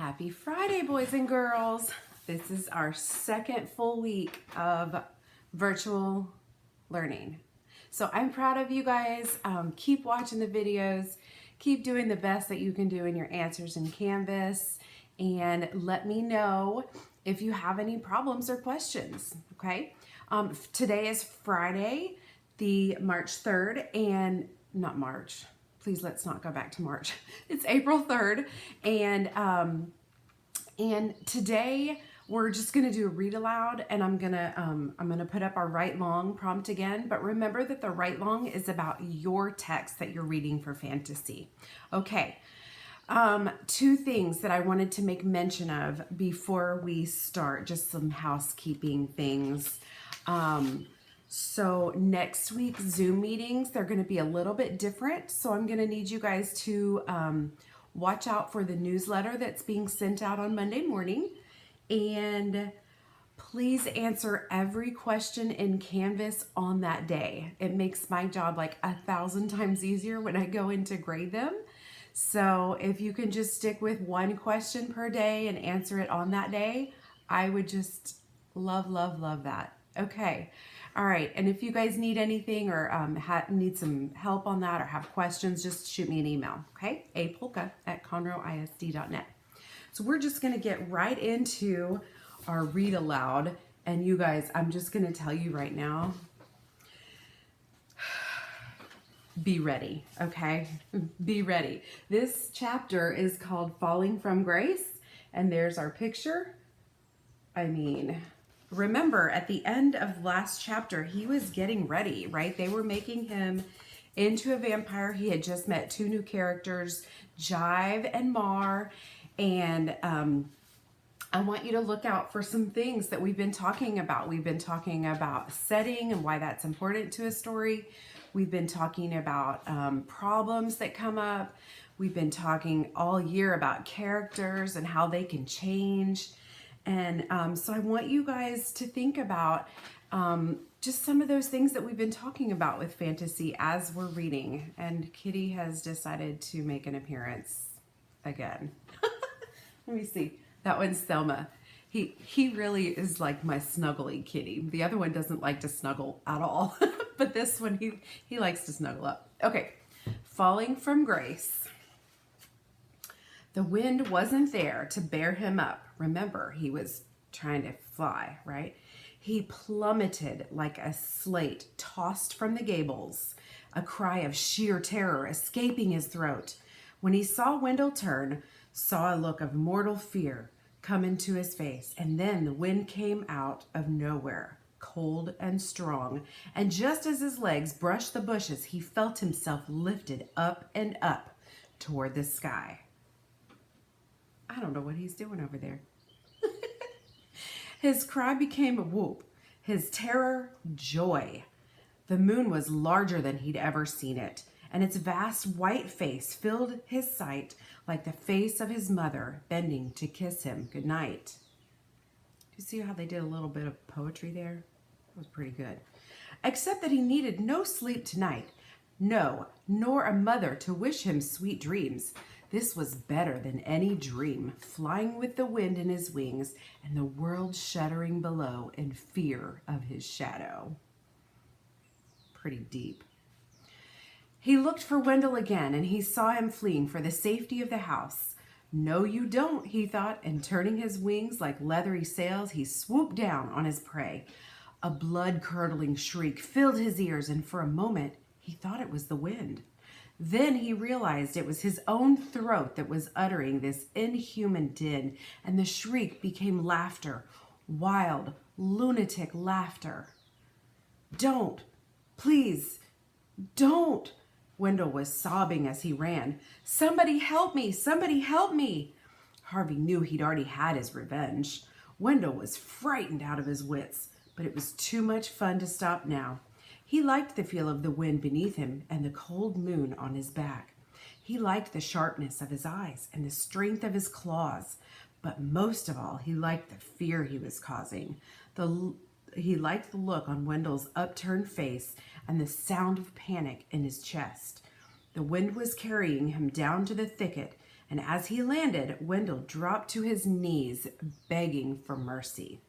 Happy Friday, boys and girls. This is our second full week of virtual learning. So I'm proud of you guys. Keep watching the videos. Keep doing the best that you can do in your answers in Canvas. And let me know if you have any problems or questions, okay? Today is Friday, the March 3rd, and not March. Please, let's not go back to March. It's April 3rd, and today we're just gonna do a read aloud, and I'm gonna put up our write long prompt again. But remember that the write long is about your text that you're reading for fantasy. Okay. Two things that I wanted to make mention of before we start, just some housekeeping things. So next week's Zoom meetings, they're going to be a little bit different. So I'm going to need you guys to watch out for the newsletter that's being sent out on Monday morning. And please answer every question in Canvas on that day. It makes my job like 1,000 times easier when I go in to grade them. So if you can just stick with one question per day and answer it on that day, I would just love, love, love that. Okay. All right. And if you guys need anything or need some help on that or have questions, just shoot me an email. Okay. apolka@conroeisd.net. So we're just going to get right into our read aloud. And you guys, I'm just going to tell you right now, be ready, okay? Be ready. This chapter is called Falling from Grace, and there's our picture. I mean, remember at the end of last chapter, he was getting ready, right? They were making him into a vampire. He had just met two new characters, Jive and Mar, and I want you to look out for some things that we've been talking about. We've been talking about setting and why that's important to a story. We've been talking about problems that come up. We've been talking all year about characters and how they can change. And so I want you guys to think about just some of those things that we've been talking about with fantasy as we're reading. And Kitty has decided to make an appearance again. Let me see. That one's Thelma. He really is like my snuggly kitty. The other one doesn't like to snuggle at all. But this one, he likes to snuggle up. Okay, Falling from Grace. The wind wasn't there to bear him up. Remember, he was trying to fly, right? He plummeted like a slate tossed from the gables, a cry of sheer terror escaping his throat. When he saw Wendell turn, saw a look of mortal fear come into his face, and then the wind came out of nowhere, cold and strong, and just as his legs brushed the bushes, he felt himself lifted up and up toward the sky. I don't know what he's doing over there. His cry became a whoop, his terror joy. The moon was larger than he'd ever seen it, and its vast white face filled his sight like the face of his mother bending to kiss him goodnight. You see how they did a little bit of poetry there? It was pretty good. Except that he needed no sleep tonight. No, nor a mother to wish him sweet dreams. This was better than any dream, flying with the wind in his wings and the world shuddering below in fear of his shadow. Pretty deep. He looked for Wendell again, and he saw him fleeing for the safety of the house. No, you don't, he thought, and turning his wings like leathery sails, he swooped down on his prey. A blood-curdling shriek filled his ears, and for a moment, he thought it was the wind. Then he realized it was his own throat that was uttering this inhuman din, and the shriek became laughter, wild, lunatic laughter. Don't, please, don't. Wendell was sobbing as he ran. Somebody help me! Somebody help me! Harvey knew he'd already had his revenge. Wendell was frightened out of his wits, but it was too much fun to stop now. He liked the feel of the wind beneath him and the cold moon on his back. He liked the sharpness of his eyes and the strength of his claws, but most of all, he liked the fear he was causing. He liked the look on Wendell's upturned face and the sound of panic in his chest. The wind was carrying him down to the thicket, and as he landed, Wendell dropped to his knees, begging for mercy.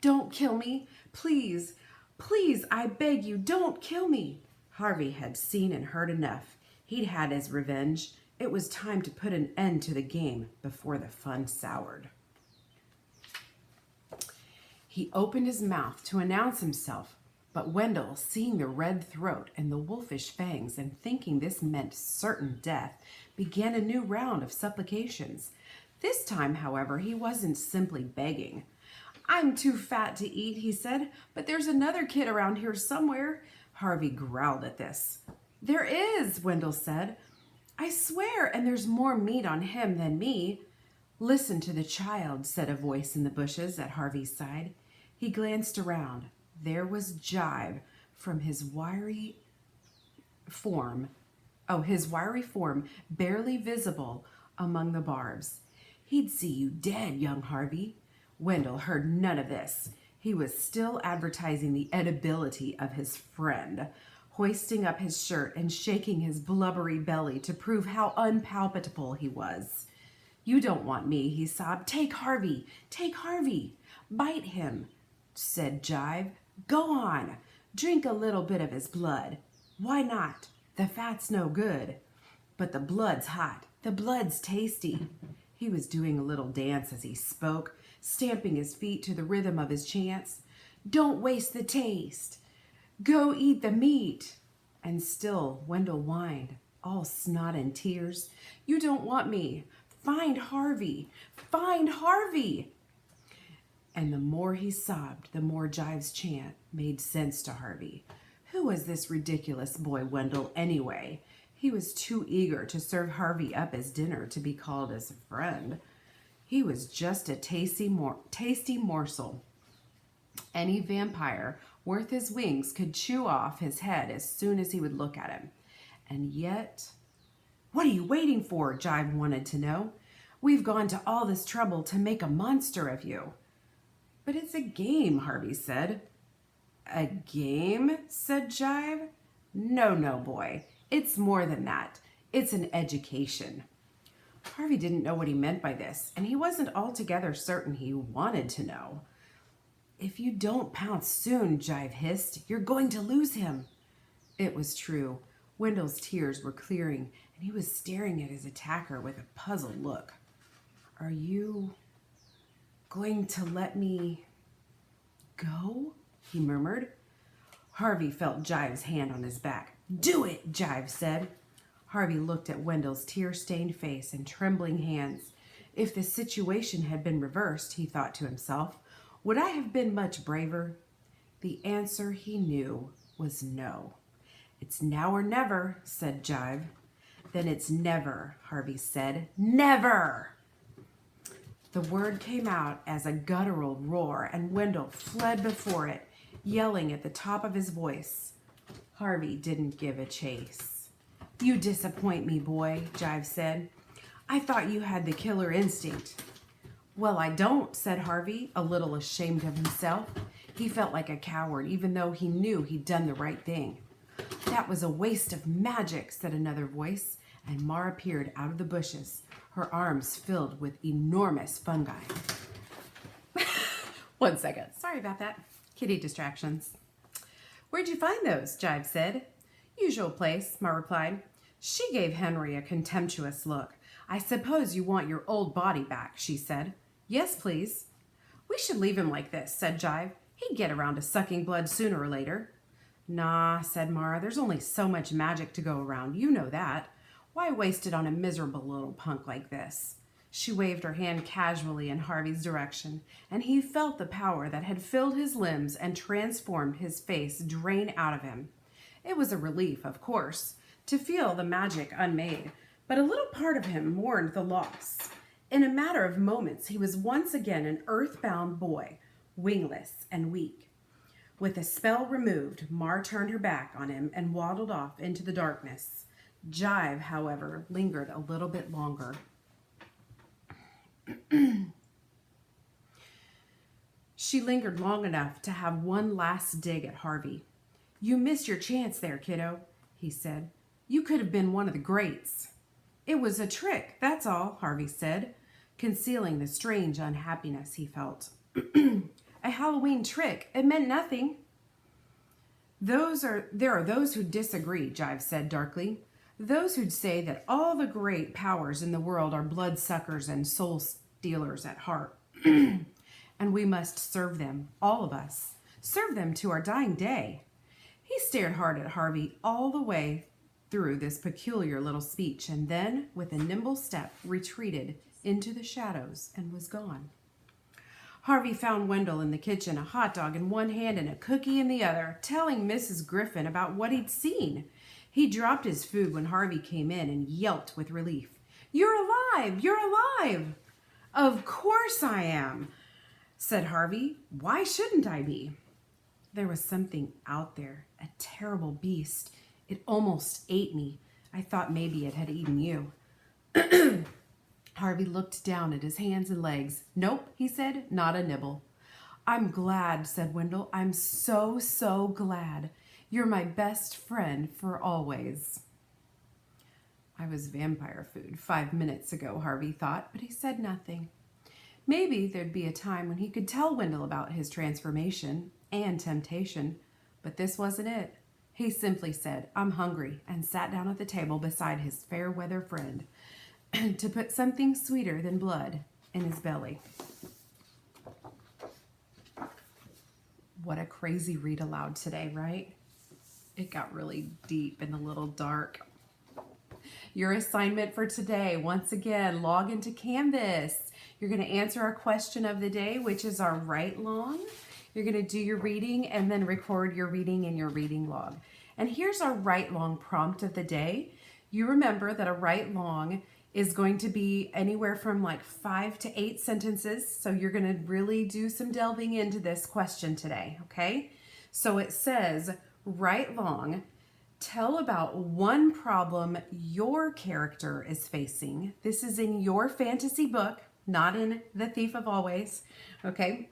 "Don't kill me, please, please, I beg you, don't kill me." Harvey had seen and heard enough. He'd had his revenge. It was time to put an end to the game before the fun soured. He opened his mouth to announce himself, but Wendell, seeing the red throat and the wolfish fangs and thinking this meant certain death, began a new round of supplications. This time, however, he wasn't simply begging. "I'm too fat to eat," he said, "but there's another kid around here somewhere." Harvey growled at this. "There is," Wendell said. "I swear, and there's more meat on him than me." "Listen to the child," said a voice in the bushes at Harvey's side. He glanced around. There was Jive from his wiry form, barely visible among the barbs. "He'd see you dead, young Harvey." Wendell heard none of this. He was still advertising the edibility of his friend, hoisting up his shirt and shaking his blubbery belly to prove how unpalpable he was. "You don't want me," he sobbed. "Take Harvey, take Harvey." "Bite him," said Jive. "Go on, drink a little bit of his blood. Why not? The fat's no good. But the blood's hot, the blood's tasty." He was doing a little dance as he spoke, stamping his feet to the rhythm of his chants. "Don't waste the taste. Go eat the meat." And still Wendell whined, all snot and tears. "You don't want me. Find Harvey. Find Harvey." And the more he sobbed, the more Jive's chant made sense to Harvey. Who was this ridiculous boy Wendell anyway? He was too eager to serve Harvey up as dinner to be called as a friend. He was just a tasty morsel. Any vampire worth his wings could chew off his head as soon as he would look at him. And yet, "What are you waiting for?" Jive wanted to know. "We've gone to all this trouble to make a monster of you." "But it's a game," Harvey said. "A game?" said Jive. No, boy. It's more than that. It's an education." Harvey didn't know what he meant by this, and he wasn't altogether certain he wanted to know. "If you don't pounce soon," Jive hissed, "you're going to lose him." It was true. Wendell's tears were clearing, and he was staring at his attacker with a puzzled look. "Are you going to let me go?" he murmured. Harvey felt Jive's hand on his back. "Do it," Jive said. Harvey looked at Wendell's tear-stained face and trembling hands. If the situation had been reversed, he thought to himself, would I have been much braver? The answer, he knew, was no. "It's now or never," said Jive. "Then it's never," Harvey said. "Never!" The word came out as a guttural roar, and Wendell fled before it, yelling at the top of his voice. Harvey didn't give a chase. "You disappoint me, boy," Jive said. "I thought you had the killer instinct." "Well, I don't," said Harvey, a little ashamed of himself. He felt like a coward, even though he knew he'd done the right thing. "That was a waste of magic," said another voice, and Ma appeared out of the bushes, her arms filled with enormous fungi. 1 second. Sorry about that. Kitty distractions. "Where'd you find those?" Jive said. "Usual place," Ma replied. She gave Henry a contemptuous look. "I suppose you want your old body back," she said. "Yes, please." "We should leave him like this," said Jive. "He'd get around to sucking blood sooner or later." "Nah," said Mara. "There's only so much magic to go around. You know that. Why waste it on a miserable little punk like this?" She waved her hand casually in Harvey's direction, and he felt the power that had filled his limbs and transformed his face drain out of him. It was a relief, of course, to feel the magic unmade, but a little part of him mourned the loss. In a matter of moments, he was once again an earthbound boy, wingless and weak. With the spell removed, Mar turned her back on him and waddled off into the darkness. Jive, however, lingered a little bit longer. She lingered long enough to have one last dig at Harvey. "You missed your chance there, kiddo," he said. "You could have been one of the greats." It was a trick, that's all, Harvey said, concealing the strange unhappiness he felt. A Halloween trick. It meant nothing. There are those who disagree, Jive said darkly. Those who'd say that all the great powers in the world are bloodsuckers and soul stealers at heart. And we must serve them, all of us. Serve them to our dying day. He stared hard at Harvey all the way through this peculiar little speech, and then, with a nimble step, retreated into the shadows and was gone. Harvey found Wendell in the kitchen, a hot dog in one hand and a cookie in the other, telling Mrs. Griffin about what he'd seen. He dropped his food when Harvey came in and yelped with relief. "You're alive! You're alive!" "Of course I am," said Harvey. "Why shouldn't I be?" There was something out there, a terrible beast. It almost ate me. I thought maybe it had eaten you. Harvey looked down at his hands and legs. "Nope," he said, "not a nibble." "I'm glad," said Wendell. "I'm so, so glad. You're my best friend for always." I was vampire food 5 minutes ago, Harvey thought, but he said nothing. Maybe there'd be a time when he could tell Wendell about his transformation and temptation, but this wasn't it. He simply said, "I'm hungry," and sat down at the table beside his fair-weather friend to put something sweeter than blood in his belly. What a crazy read aloud today, right? It got really deep and a little dark. Your assignment for today, once again, log into Canvas. You're going to answer our question of the day, which is our write long. You're going to do your reading and then record your reading in your reading log. And here's our write long prompt of the day. You remember that a write long is going to be anywhere from like 5 to 8 sentences. So you're going to really do some delving into this question today, okay? So it says, write long, tell about one problem your character is facing. This is in your fantasy book, not in The Thief of Always, okay?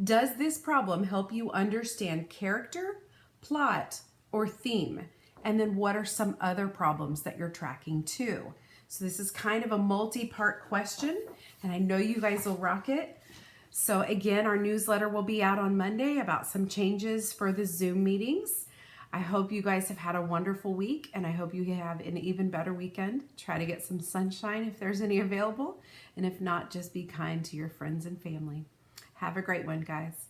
Does this problem help you understand character, plot, or theme? And then what are some other problems that you're tracking too? So this is kind of a multi-part question, and I know you guys will rock it. So again, our newsletter will be out on Monday about some changes for the Zoom meetings. I hope you guys have had a wonderful week, and I hope you have an even better weekend. Try to get some sunshine if there's any available, and if not, just be kind to your friends and family. Have a great one, guys.